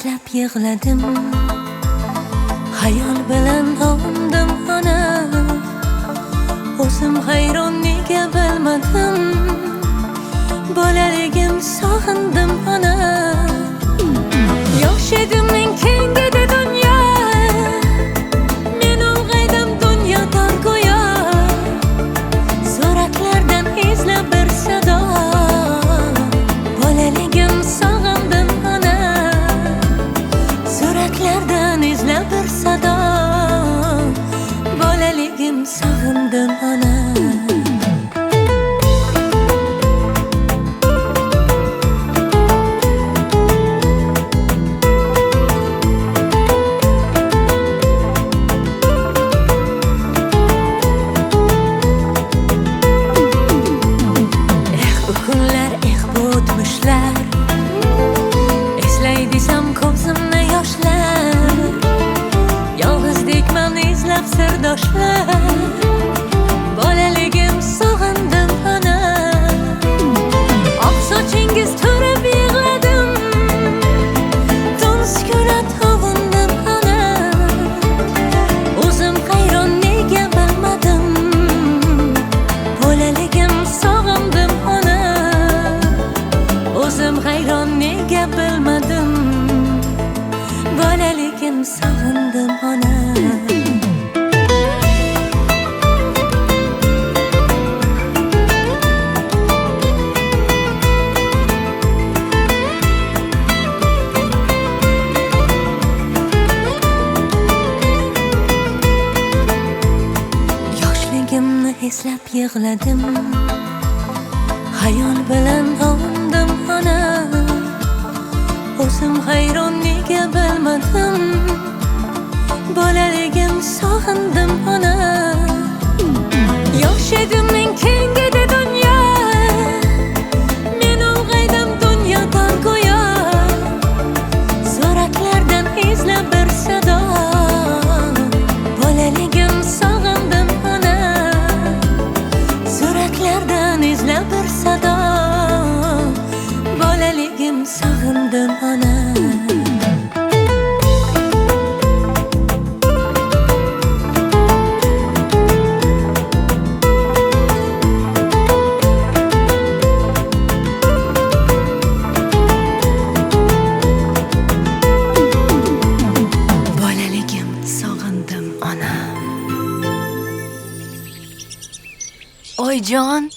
eslab yig'ladim. Xayol bilan ovundim ona. O'zim hayron nega bilmadim. Bolaligim sog'indim ona. Yosh edim men keng edi dunyo. Men ulg'aydim dunyodan go'yo. Suratlardan izlab bir sado. Bolaligim sog'indim ona. Suratlardan izlab bir sado. Bolaligim sog'indim ona. Eslay desam ko'zimni yoshlar. Yolg'izdekman izlab sirdoshlar. Bolaligim sog'indim ona. Oq sochingiz to'rib yig'ladim. Tun sukunat ovundim ona. O'zim hayron nega bilmadim. Bolaligim sog'indim ona. O'zim hayron nega bilmadim. Bolaligim sog'indim ona. Yoshligimni eslab yig'ladim. Xayol bilan ovundim ona. O'zim hayron nega bilmadim. Bolaligim sog'indim ona. Yosh edim men keng edi dunyo. Men ulg'aydim dunyodan go'yo. Suratlardan izlab bir sado. Bolaligim sog'indim ona. Suratlardan izlab bir sado. Bolaligim sog'indim ona. Bolaligim sog'indim ona. Oyijon,